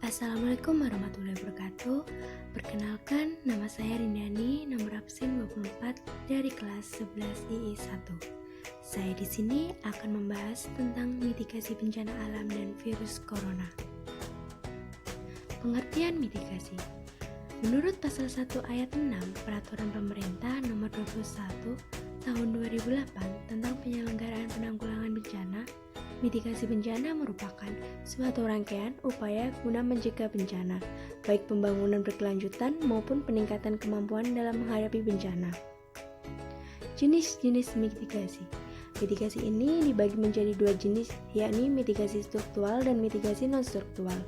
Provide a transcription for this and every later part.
Assalamualaikum warahmatullahi wabarakatuh. Perkenalkan, nama saya Rindani, nomor absen 24 dari kelas 11 II 1. Saya di sini akan membahas tentang mitigasi bencana alam dan virus corona. Pengertian mitigasi. Menurut pasal 1 ayat 6 Peraturan Pemerintah nomor 21 tahun 2008 tentang penyelenggaraan penanggulangan bencana, mitigasi bencana merupakan suatu rangkaian upaya guna mencegah bencana, baik pembangunan berkelanjutan maupun peningkatan kemampuan dalam menghadapi bencana. Jenis-jenis mitigasi. Mitigasi ini dibagi menjadi dua jenis, yakni mitigasi struktural dan mitigasi non-struktural.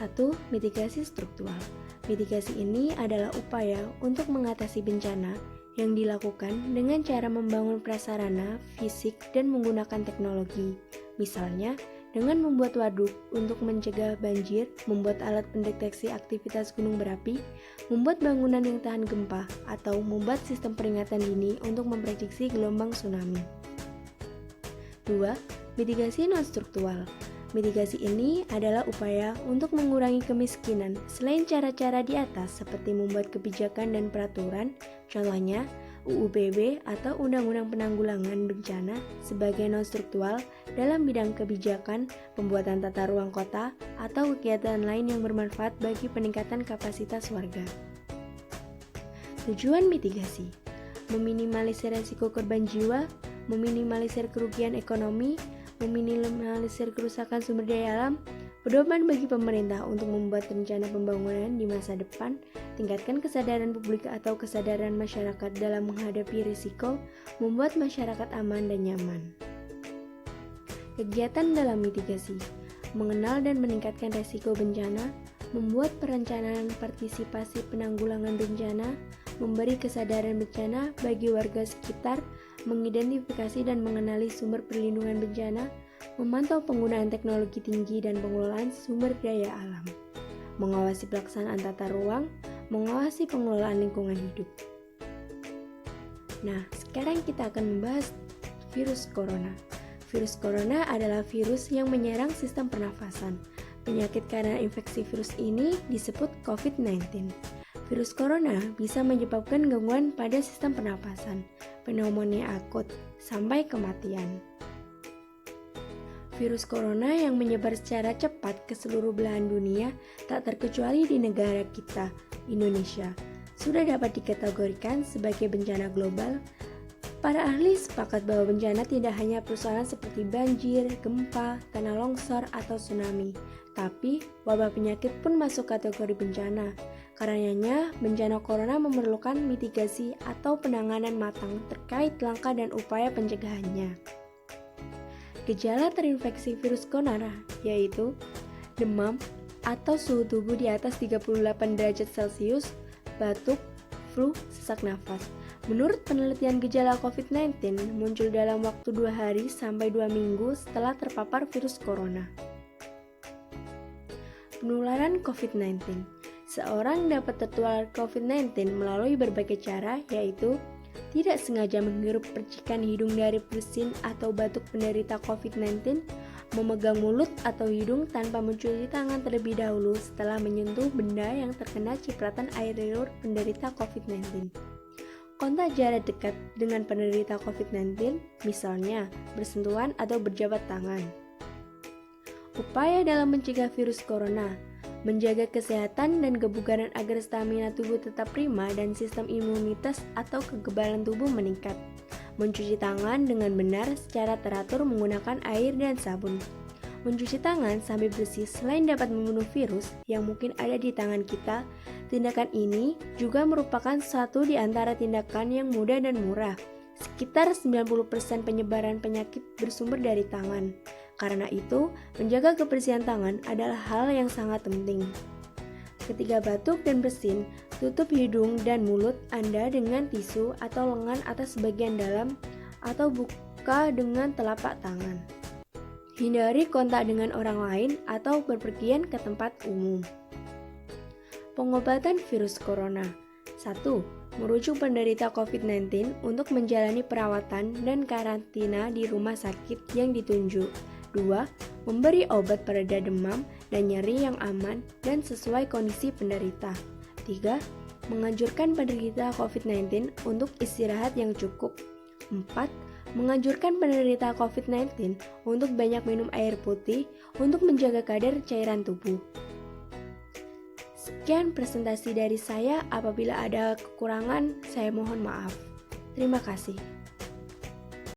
1. Mitigasi struktural. Mitigasi ini adalah upaya untuk mengatasi bencana yang dilakukan dengan cara membangun prasarana, fisik, dan menggunakan teknologi. Misalnya, dengan membuat waduk untuk mencegah banjir, membuat alat pendeteksi aktivitas gunung berapi, membuat bangunan yang tahan gempa, atau membuat sistem peringatan dini untuk memprediksi gelombang tsunami. 2. Mitigasi non-struktural. Mitigasi ini adalah upaya untuk mengurangi kemiskinan selain cara-cara di atas seperti membuat kebijakan dan peraturan, contohnya UUPB atau Undang-Undang Penanggulangan Bencana sebagai non-struktural dalam bidang kebijakan, pembuatan tata ruang kota, atau kegiatan lain yang bermanfaat bagi peningkatan kapasitas warga. Tujuan mitigasi: meminimalisir risiko korban jiwa, meminimalisir kerugian ekonomi, meminimalisir kerusakan sumber daya alam, pedoman bagi pemerintah untuk membuat rencana pembangunan di masa depan, tingkatkan kesadaran publik atau kesadaran masyarakat dalam menghadapi risiko, membuat masyarakat aman dan nyaman. Kegiatan dalam mitigasi: mengenal dan meningkatkan risiko bencana, membuat perencanaan partisipasi penanggulangan bencana, memberi kesadaran bencana bagi warga sekitar, mengidentifikasi dan mengenali sumber perlindungan bencana, memantau penggunaan teknologi tinggi dan pengelolaan sumber daya alam, mengawasi pelaksanaan tata ruang, mengawasi pengelolaan lingkungan hidup. Nah, sekarang kita akan membahas virus corona. Virus corona adalah virus yang menyerang sistem pernafasan. Penyakit karena infeksi virus ini disebut COVID-19. Virus corona bisa menyebabkan gangguan pada sistem pernapasan, pneumonia akut, sampai kematian. Virus corona yang menyebar secara cepat ke seluruh belahan dunia, tak terkecuali di negara kita, Indonesia, sudah dapat dikategorikan sebagai bencana global. Para ahli sepakat bahwa bencana tidak hanya persoalan seperti banjir, gempa, tanah longsor, atau tsunami, tapi wabah penyakit pun masuk kategori bencana. Karenanya, bencana corona memerlukan mitigasi atau penanganan matang terkait langkah dan upaya pencegahannya. Gejala terinfeksi virus corona yaitu demam atau suhu tubuh di atas 38 derajat Celcius, batuk, flu, sesak nafas. Menurut penelitian, gejala COVID-19 muncul dalam waktu 2 hari sampai 2 minggu setelah terpapar virus corona. Penularan COVID-19. Seorang dapat tertular COVID-19 melalui berbagai cara, yaitu tidak sengaja menghirup percikan hidung dari bersin atau batuk penderita COVID-19, memegang mulut atau hidung tanpa mencuci tangan terlebih dahulu setelah menyentuh benda yang terkena cipratan air liur penderita COVID-19. Kontak jarak dekat dengan penderita COVID-19, misalnya bersentuhan atau berjabat tangan. Upaya dalam mencegah virus corona: menjaga kesehatan dan kebugaran agar stamina tubuh tetap prima dan sistem imunitas atau kekebalan tubuh meningkat. Mencuci tangan dengan benar secara teratur menggunakan air dan sabun. Mencuci tangan sampai bersih selain dapat membunuh virus yang mungkin ada di tangan kita, tindakan ini juga merupakan satu di antara tindakan yang mudah dan murah. Sekitar 90% penyebaran penyakit bersumber dari tangan. Karena itu, menjaga kebersihan tangan adalah hal yang sangat penting. Ketika batuk dan bersin, tutup hidung dan mulut Anda dengan tisu atau lengan atas bagian dalam atau buka dengan telapak tangan. Hindari kontak dengan orang lain atau berpergian ke tempat umum. Pengobatan virus corona. 1. Merujuk penderita COVID-19 untuk menjalani perawatan dan karantina di rumah sakit yang ditunjuk. 2. Memberi obat pereda demam dan nyeri yang aman dan sesuai kondisi penderita. 3. Menganjurkan penderita COVID-19 untuk istirahat yang cukup. 4. Menganjurkan penderita COVID-19 untuk banyak minum air putih untuk menjaga kadar cairan tubuh. Sekian presentasi dari saya. Apabila ada kekurangan, saya mohon maaf. Terima kasih.